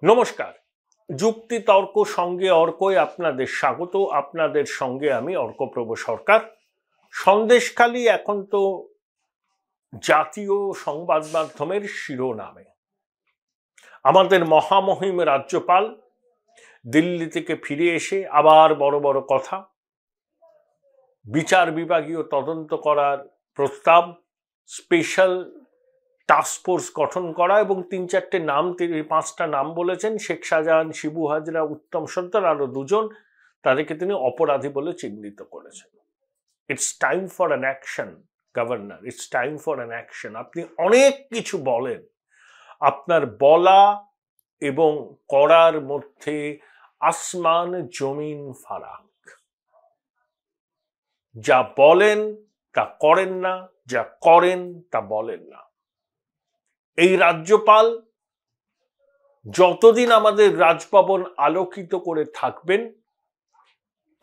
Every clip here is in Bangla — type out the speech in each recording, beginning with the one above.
নমস্কার। যুক্তি তর্ক সঙ্গে অর্কয় আপনাদের স্বাগত। আপনাদের সঙ্গে আমি অর্কপ্রভ সরকার। সন্দেশখালী এখন তো জাতীয় সংবাদ মাধ্যমের শিরোনামে। আমাদের মহামহিম রাজ্যপাল দিল্লি থেকে ফিরে এসে আবার বড় বড় কথা, বিচার বিভাগীয় তদন্ত করার প্রস্তাব, স্পেশাল টাস্কফোর্স গঠন করা এবং 5টা নাম বলেছেন। শেখ শাহজাহান, শিবু হাজরা, উত্তম সর্দার, আরো দুজন, তাদেরকে তিনি অপরাধী বলে চিহ্নিত করেছেন। It's time for an action governor, it's time for an action. আপনি অনেক কিছু বলেন, আপনার বলা এবং করার মধ্যে আসমান জমিন ফারাক। যা বলেন তা করেন না, যা করেন তা বলেন না। এই রাজ্যপাল যতদিন আমাদের রাজভবন আলোকিত করে থাকবেন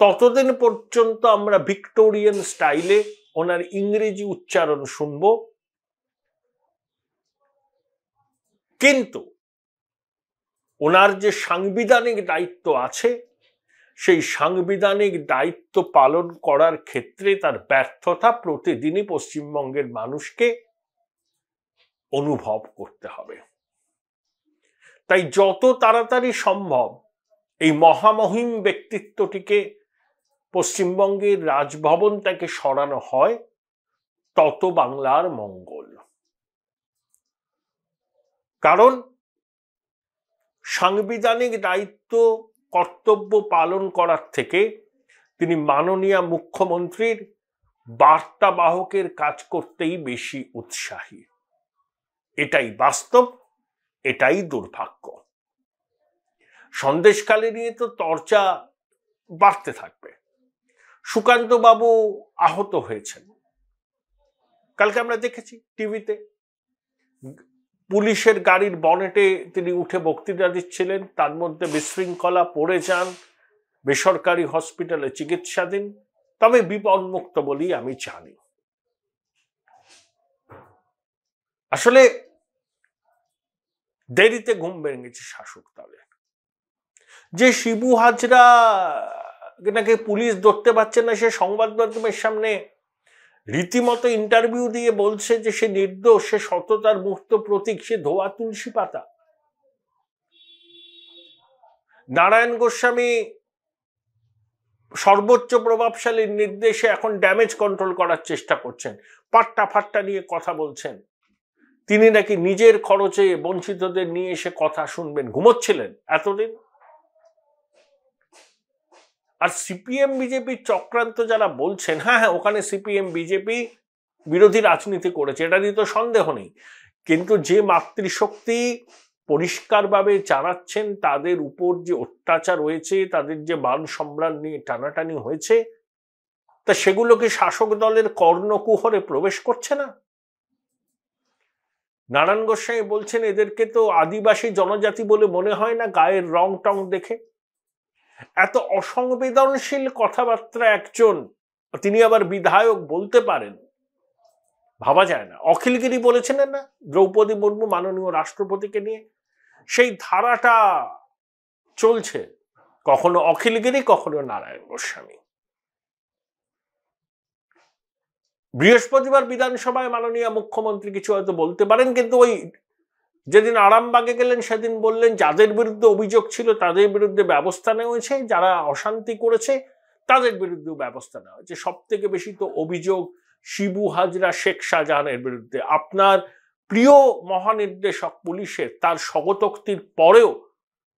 ততদিন পর্যন্ত আমরা ভিক্টোরিয়ান স্টাইলে ওনার ইংরেজি উচ্চারণ শুনব। কিন্তু ওনার যে সাংবিধানিক দায়িত্ব আছে, সেই সাংবিধানিক দায়িত্ব পালন করার ক্ষেত্রে তার ব্যর্থতা প্রতিদিনই পশ্চিমবঙ্গের মানুষকে অনুভব করতে হবে। তাই যত তাড়াতাড়ি সম্ভব এই মহামহিম ব্যক্তিত্বটিকে পশ্চিমবঙ্গের রাজভবন থেকে সরানো হয়, তত বাংলার মঙ্গল। কারণ সাংবিধানিক দায়িত্ব কর্তব্য পালন করার থেকে তিনি মাননীয় মুখ্যমন্ত্রীর বার্তাবাহকের কাজ করতেই বেশি উৎসাহী। এটাই বাস্তব, এটাই দুর্ভাগ্য। সন্দেশখালী নিয়ে তো চর্চা বাড়তে থাকবে। সুকান্ত বাবু আহত হয়েছেন, কালকে আমরা দেখেছি টিভিতে। পুলিশের গাড়ির বনেটে তিনি উঠে বক্তৃতা দিচ্ছিলেন, তার মধ্যে বিশৃঙ্খলা, পড়ে যান, বেসরকারি হসপিটালে চিকিৎসাধীন। তবে বিপদমুক্ত বলেই আমি জানি। আসলে দেরিতে ঘুম ভেঙেছে শাসক দলের। যে শিবু হাজরা নাকি পুলিশ ধরতে পারছে না, সে সংবাদ মাধ্যমের সামনে রীতিমতো ইন্টারভিউ দিয়ে বলছে যে সে নির্দোষ, সে সততার মূর্ত প্রতীক, সে ধোয়া তুলসী পাতা। নারায়ণ গোস্বামী সর্বোচ্চ প্রভাবশালীর নির্দেশে এখন ড্যামেজ কন্ট্রোল করার চেষ্টা করছেন, পাট্টা ফাট্টা নিয়ে কথা বলছেন। তিনি নাকি নিজের খরচে বঞ্চিতদের নিয়ে এসে কথা শুনবেন। ঘুমোচ্ছিলেন এতদিন। আর সিপিএম বিজেপি চক্রান্ত যারা বলছেন, হ্যাঁ, ওখানে সিপিএম বিজেপি বিরোধী রাজনীতি করেছে, এটা নিয়ে তো সন্দেহ নেই। কিন্তু যে মাতৃশক্তি পরিষ্কারভাবে জানাচ্ছেন তাদের উপর যে অত্যাচার হয়েছে, তাদের যে মান সম্মান নিয়ে টানাটানি হয়েছে, তা সেগুলোকে শাসক দলের কর্ণকুহরে প্রবেশ করছে না। নারায়ণ গোস্বামী বলছেন এদেরকে তো আদিবাসী জনজাতি বলে মনে হয় না গায়ের রং টং দেখে। এত অসংবেদনশীল কথাবার্তা একজন, তিনি আবার বিধায়ক, বলতে পারেন, ভাবা যায় না। অখিলগিরি বলেছিলেন না দ্রৌপদী মুর্মু মাননীয় রাষ্ট্রপতিকে নিয়ে, সেই ধারাটা চলছে, কখনো অখিলগিরি, কখনো নারায়ণ গোস্বামী। বৃহস্পতিবার বিধানসভায় মাননীয় মুখ্যমন্ত্রী কিছু হয়তো বলতে পারেন, কিন্তু ওই যেদিন আরামবাগে গেলেন সেদিন বললেন যাদের বিরুদ্ধে অভিযোগ ছিল তাদের বিরুদ্ধে ব্যবস্থা নেওয়া হয়েছে, যারা অশান্তি করেছে তাদের বিরুদ্ধেও ব্যবস্থা নেওয়া হয়েছে। সব থেকে বেশি তো অভিযোগ শিবু হাজরা, শেখ শাহজাহানের বিরুদ্ধে। আপনার প্রিয় মহানির্দেশক পুলিশের, তার স্বগতোক্তির পরেও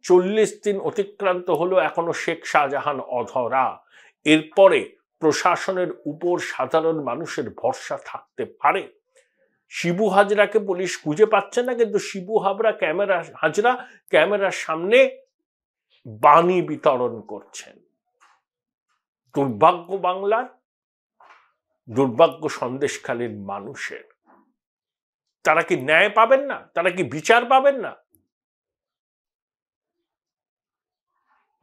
40 দিন অতিক্রান্ত হলো, এখনো শেখ শাহজাহান অধরা। এরপরে প্রশাসনের উপর সাধারণ মানুষের ভরসা থাকতে পারে? শিবু হাজরাকে পুলিশ খুঁজে পাচ্ছে না, কিন্তু শিবু হাজরা ক্যামেরার সামনে বাণী বিতরণ করছেন। দুর্ভাগ্য বাংলার, দুর্ভাগ্য সন্দেশখালীর মানুষের। তারা কি ন্যায় পাবেন না? তারা কি বিচার পাবেন না?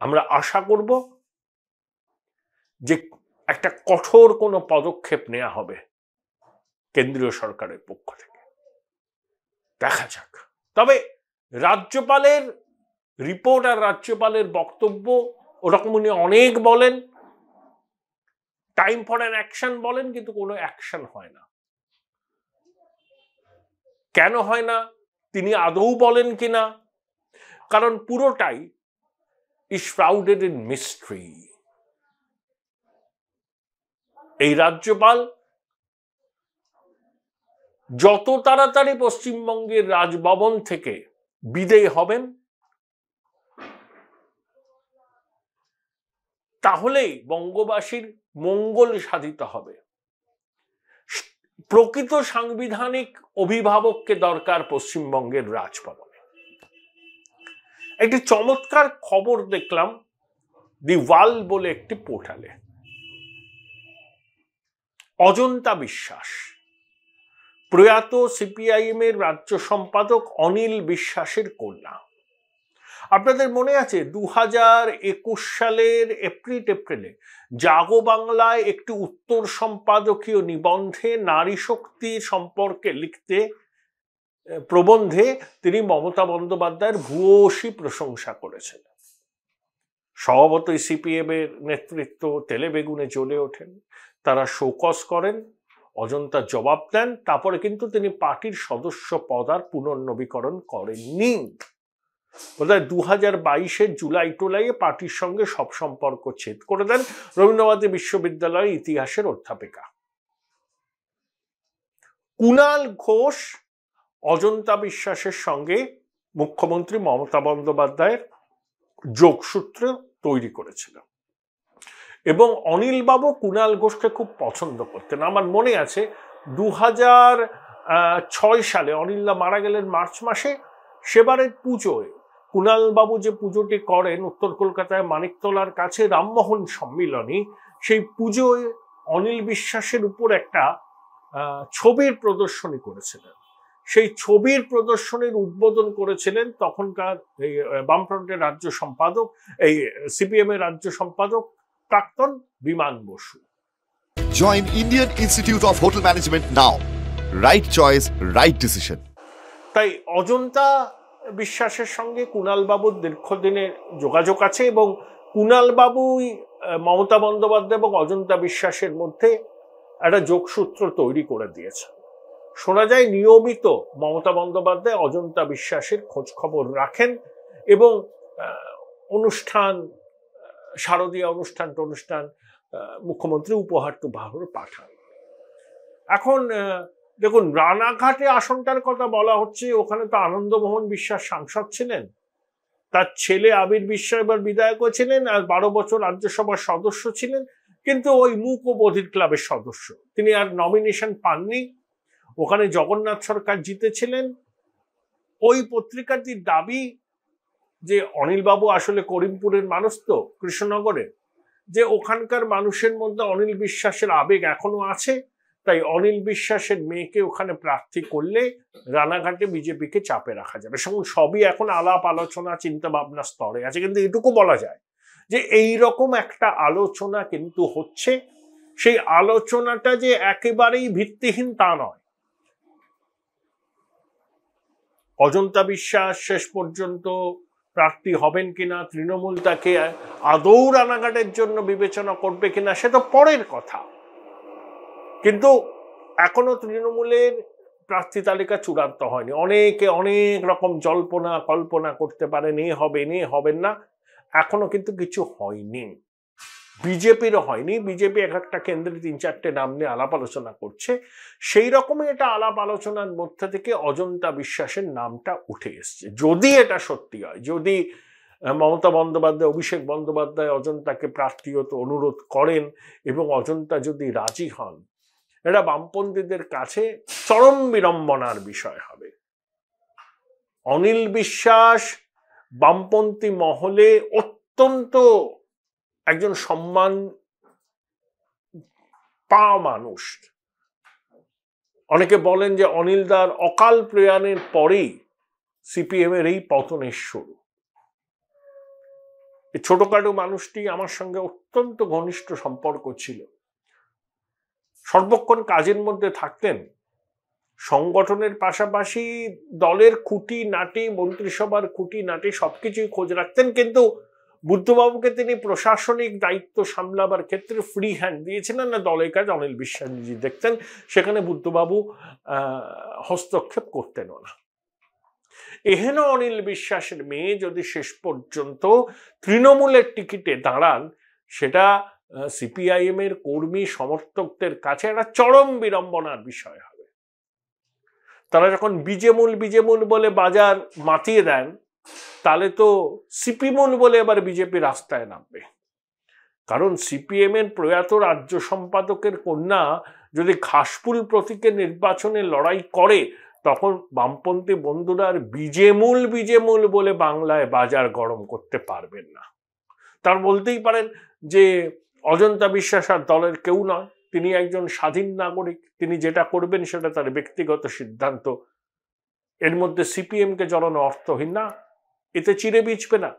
আমরা আশা করব যে একটা কঠোর কোনো পদক্ষেপ নেওয়া হবে কেন্দ্রীয় সরকারের পক্ষ থেকে। দেখা যাক। তবে রাজ্যপালের রিপোর্ট আর রাজ্যপালের বক্তব্য ওরকম উনি অনেক বলেন, টাইম ফর অ্যান অ্যাকশন বলেন, কিন্তু কোনো অ্যাকশন হয় না। কেন হয় না, তিনি আদৌ বলেন কিনা, কারণ পুরোটাই is shrouded in mystery। এই রাজ্যপাল যত তাড়াতাড়ি পশ্চিমবঙ্গের রাজভবন থেকে বিদেয় হবেন, তাহলেই বঙ্গবাসীর মঙ্গল সাধিত হবে। প্রকৃত সাংবিধানিক অভিভাবককে দরকার পশ্চিমবঙ্গের রাজভবনে। একটি চমৎকার খবর দেখলাম দি ওয়ার্ল্ড বলে একটি পোর্টালে। অজন্তা বিশ্বাস, প্রয়াত সিপিআইএম এর রাজ্য সম্পাদক অনিল বিশ্বাসের কন্যা। আপনাদের মনে আছে 2021 সালের এপ্রিলে জাগো বাংলায় একটি উত্তর সম্পাদকীয় নিবন্ধে নারী শক্তি সম্পর্কে লিখতে প্রবন্ধে তিনি মমতা বন্দ্যোপাধ্যায়ের ভূয়সী প্রশংসা করেছেন। স্বভাবতই সিপিএম এর নেতৃত্ব তেলে বেগুনে জ্বলে ওঠেন, তারা শোকজ করেন, অজন্তা জবাব দেন, তারপরে কিন্তু তিনি পার্টির সদস্য পদ আর পুনর্নবীকরণ করেননি। বোধহয় 2022 জুলাই টুলাইয়ে পার্টির সঙ্গে সব সম্পর্ক ছেদ করে দেন রবীন্দ্রনাথ বিশ্ববিদ্যালয়ের ইতিহাসের অধ্যাপিকা। কুণাল ঘোষ অজন্তা বিশ্বাসের সঙ্গে মুখ্যমন্ত্রী মমতা বন্দ্যোপাধ্যায়ের যোগসূত্র তৈরি করেছিল এবং অনিল বাবু কুণাল ঘোষকে খুব পছন্দ করতেন। আমার মনে আছে 2006 সালে অনিলদা মারা গেলেন মার্চ মাসে, সেবারের পুজোয় কুণাল বাবু যে পুজোটি করেন উত্তর কলকাতায় মানিকতলার কাছে রামমোহন সম্মিলনী, সেই পুজোয় অনিল বিশ্বাসের উপর একটা ছবির প্রদর্শনী করেছিলেন। সেই ছবির প্রদর্শনীর উদ্বোধন করেছিলেন তখনকার এই বামফ্রন্টের রাজ্য সম্পাদক, এই সিপিএম এর রাজ্য সম্পাদক প্রাক্তন Biman Basu. Join Indian Institute of Hotel Management now. Right choice, right decision. তাই অজন্তা বিশ্বাসের সঙ্গে কুণাল বাবুর দীর্ঘদিনের যোগাযোগ আছে এবং কুণাল বাবুই মমতা বন্দ্যোপাধ্যায় এবং অজন্তা বিশ্বাসের মধ্যে একটা যোগসূত্র তৈরি করে দিয়েছে। শোনা যায় নিয়মিত মমতা বন্দ্যোপাধ্যায় অজন্তা বিশ্বাসের খোঁজ খবর রাখেন এবং অনুষ্ঠান, শারদীয় অনুষ্ঠান মুখ্যমন্ত্রী উপহার পাঠান। এখন দেখুন, রানাঘাটে আসনটার কথা বলা হচ্ছে, ওখানে তো আনন্দমোহন বিশ্বাস সাংসদ ছিলেন, তার ছেলে আবির বিশ্বাস এবার বিধায়ক ছিলেন আর 12 বছর রাজ্যসভার সদস্য ছিলেন, কিন্তু ওই মূক ও বধির ক্লাবের সদস্য, তিনি আর নমিনেশন পাননি। ওখানে জগন্নাথ সরকার জিতেছিলেন। ওই পত্রিকাটির দাবি যে অনিল বাবু আসলে করিমপুরের মানুষ, তো কৃষ্ণনগরে, যে ওখানকার মানুষের মধ্যে অনিল বিশ্বাসের আবেগ এখনো আছে, তাই অনিল বিশ্বাসের মেয়েকে ওখানে প্রার্থী করলে রানাঘাটে বিজেপিকে চাপে রাখা যাবে। সবই এখন আলাপ আলোচনা চিন্তা ভাবনা স্তরে আছে, কিন্তু এটুকু বলা যায় যে এই রকম একটা আলোচনা কিন্তু হচ্ছে। সেই আলোচনাটা যে একেবারেই ভিত্তিহীন তা নয়। অজন্তা বিশ্বাস শেষ পর্যন্ত প্রার্থী হবেন কিনা, তৃণমূল তাকে আদৌ রানাঘাটের জন্য বিবেচনা করবে কিনা, সে তো পরের কথা, কিন্তু এখনো তৃণমূলের প্রার্থী তালিকা চূড়ান্ত হয়নি। অনেকে অনেক রকম জল্পনা কল্পনা করতে পারেন, এ হবে এ হবেন না, এখনো কিন্তু কিছু হয়নি। বিজেপিরও হয়নি। বিজেপি এক একটা কেন্দ্রে 3-4টে নাম নিয়ে আলাপ আলোচনা করছে। সেই রকমই এটা আলাপ আলোচনার মধ্যে থেকে অজন্তা বিশ্বাসের নামটা উঠে এসছে। যদি এটা সত্যি হয়, যদি মমতা বন্দ্যোপাধ্যায়, অভিষেক বন্দ্যোপাধ্যায় অজন্তাকে প্রার্থী হতে অনুরোধ করেন এবং অজন্তা যদি রাজি হন, এটা বামপন্থীদের কাছে চরম বিড়ম্বনার বিষয় হবে। অনিল বিশ্বাস বামপন্থী মহলে অত্যন্ত একজন সম্মান পাওয়া মানুষ। অনেকে বলেন যে অনিলদার অকাল প্রয়াণের পরেই সিপিএম এর এই পতনের শুরু। এই ছোটখাটো মানুষটি আমার সঙ্গে অত্যন্ত ঘনিষ্ঠ সম্পর্ক ছিল, সর্বক্ষণ কাজের মধ্যে থাকতেন। সংগঠনের পাশাপাশি দলের খুঁটিনাটি, মন্ত্রিসভার খুঁটিনাটি সবকিছুই খোঁজ রাখতেন, কিন্তু বুদ্ধবাবুকে তিনি প্রশাসনিক দায়িত্ব সামলাবার ক্ষেত্রে ফ্রি হ্যান্ড দিয়েছিলেন না, দলের কাজ অনিল বিশ্বাস নিজে দেখতেন, সেখানে বুদ্ধবাবু হস্তক্ষেপ করতেনও না। এহেন অনিল বিশ্বাসের মেয়ে যদি শেষ পর্যন্ত তৃণমূলের টিকিটে দাঁড়ান, সেটা সিপিআইএম এর কর্মী সমর্থকদের কাছে একটা চরম বিড়ম্বনার বিষয় হবে। তারা যখন বিজেমূল বলে বাজার মাতিয়ে দেন, তাহলে তো সিপিমূল বলে এবার বিজেপি রাস্তায় নামবে। কারণ সিপিএম এর প্রয়াত রাজ্য সম্পাদকের কন্যা যদি ঘাসফুল প্রতীকের নির্বাচনে লড়াই করে, তখন বামপন্থী বন্ধুরা আর বিজেমূল বলে বাংলায় বাজার গরম করতে পারবেন না। তার বলতেই পারেন যে অজন্তা বিশ্বাস আর দলের কেউ নয়, তিনি একজন স্বাধীন নাগরিক, তিনি যেটা করবেন সেটা তার ব্যক্তিগত সিদ্ধান্ত, এর মধ্যে সিপিএম কে জড়ানো অর্থহীন না, এতে চিড়ে বিচবে না।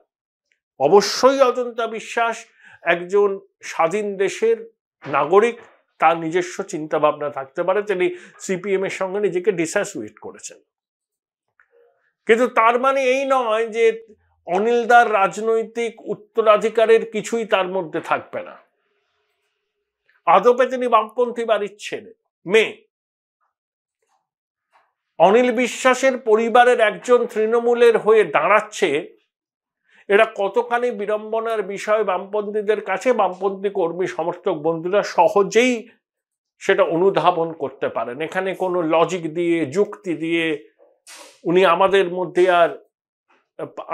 অবশ্যই অজন্তা বিশ্বাস একজন স্বাধীন দেশের নাগরিক, তার নিজস্ব চিন্তা ভাবনা থাকতে পারে, তিনি সিপিএম এর সঙ্গে নিজেকে ডিসঅ্যাসোসিয়েট করেছেন, কিন্তু তার মানে এই নয় যে অনিলদার রাজনৈতিক উত্তরাধিকারের কিছুই তার মধ্যে থাকবে না। আদপে তিনি বামপন্থী বাড়ির ছেলে, মেয়ে। অনিল বিশ্বাসের পরিবারের একজন তৃণমূলের হয়ে দাঁড়াচ্ছে, এটা কতখানি বিড়ম্বনার বিষয় বামপন্থীদের কাছে, বামপন্থী কর্মী সমর্থক বন্ধুরা সহজেই সেটা অনুধাবন করতে পারেন। এখানে কোনো লজিক দিয়ে, যুক্তি দিয়ে উনি আমাদের মধ্যে আর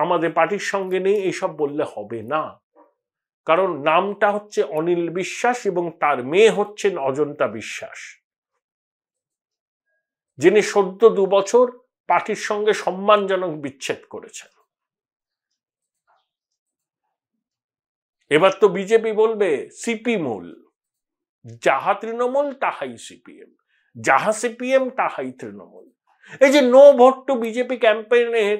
আমাদের পার্টির সঙ্গে নেই এইসব বললে হবে না। কারণ নামটা হচ্ছে অনিল বিশ্বাস এবং তার মেয়ে হচ্ছেন অজন্তা বিশ্বাস, যিনি সদ্য 2 বছর পার্টির সঙ্গে সম্মানজনক বিচ্ছেদ করেছেন। এবার তো বিজেপি বলবে সিপি মূল, যাহা তৃণমূল তাহাই সিপিএম, যাহা সিপিএম তাহাই তৃণমূল। এই যে নো ভোট টু বিজেপি ক্যাম্পেইনের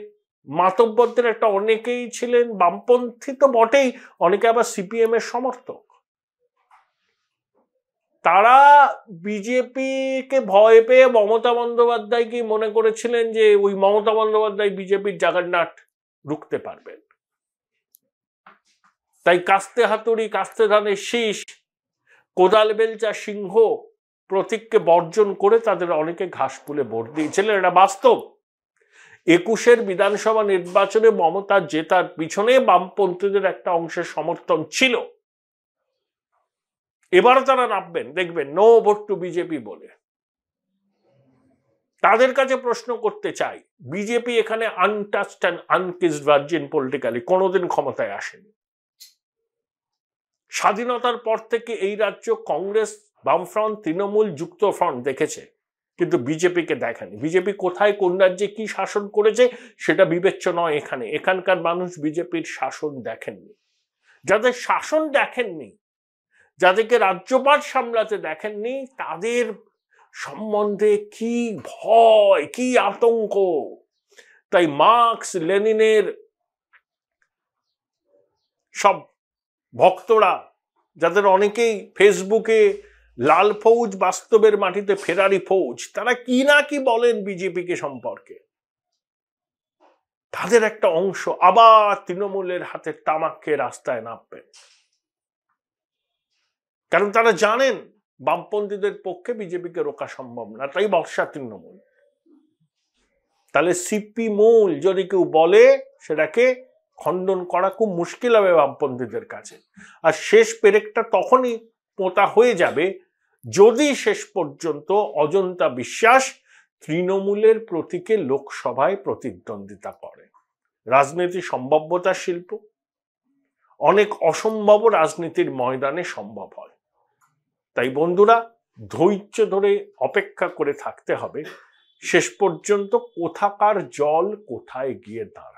মাতব্বরদের একটা অনেকেই ছিলেন বামপন্থী তো বটেই, অনেকে আবার সিপিএম এর সমর্থক। তারা বিজেপিকে ভয় পেয়ে মমতা বন্দ্যোপাধ্যায়কে মনে করেছিলেন যে ওই মমতা বন্দ্যোপাধ্যায় বিজেপির জাগারনাট রুখতে পারবেন, তাই কাস্তে হাতুড়ি, কাস্তে ধানের শীষ, কোদাল বেলচা সিংহ প্রতীককে বর্জন করে তাদের অনেকে ঘাসফুলে ভোট দিয়েছিলেন। এটা বাস্তব। 21-এর বিধানসভা নির্বাচনে মমতা জেতার পিছনে বামপন্থীদের একটা অংশের সমর্থন ছিল। এবারও তারা নামবেন, দেখবেন নো ভোট টু বিজেপি বলে। তাদের কাছে প্রশ্ন করতে চাই, বিজেপি এখানে আনটাচড অ্যান্ড আনকিসড ভার্জিন পলিটিক্যালি কোনোদিন ক্ষমতায় আসেনি। স্বাধীনতার পর থেকে এই রাজ্য কংগ্রেস, বামফ্রন্ট, তৃণমূল, যুক্ত ফ্রন্ট দেখেছে, কিন্তু বিজেপিকে দেখেনি। বিজেপি কোথায় কোন রাজ্যে কি শাসন করেছে সেটা বিবেচ্য নয় এখানে। এখানকার মানুষ বিজেপির শাসন দেখেননি। যাদের শাসন দেখেননি, যাদেরকে রাজ্যপাল সামলাতে দেখেননি, তাদের সম্বন্ধে কি ভয়, কি আতঙ্ক। তাই মার্কস লেনিনের সব ভক্তরা, যাদের অনেকেই ফেসবুকে লাল ফৌজ বাস্তবের মাটিতে ফেরারি ফৌজ, তারা কি না কি বলেন বিজেপিকে সম্পর্কে, তাদের একটা অংশ আবার তৃণমূলের হাতে তামাক খেয়ে রাস্তায় নামবেন। কারণ তারা জানেন বামপন্থীদের পক্ষে বিজেপিকে রোকা সম্ভব না, তাই বর্ষা তৃণমূল। তাহলে সিপি মূল যদি কেউ বলে, সেটাকে খণ্ডন করা খুব মুশকিল হবে বামপন্থীদের কাছে। আর শেষ পেরেকটা তখনই পোঁতা হয়ে যাবে যদি শেষ পর্যন্ত অজন্তা বিশ্বাস তৃণমূলের প্রতীকে লোকসভায় প্রতিদ্বন্দ্বিতা করে। রাজনীতি সম্ভাব্যতার শিল্প, অনেক অসম্ভব রাজনীতির ময়দানে সম্ভব হয়। তাই বন্ধুরা, ধৈর্য ধরে অপেক্ষা করে থাকতে হবে শেষ পর্যন্ত কোথাকার জল কোথায় গিয়ে দাঁড়ায়।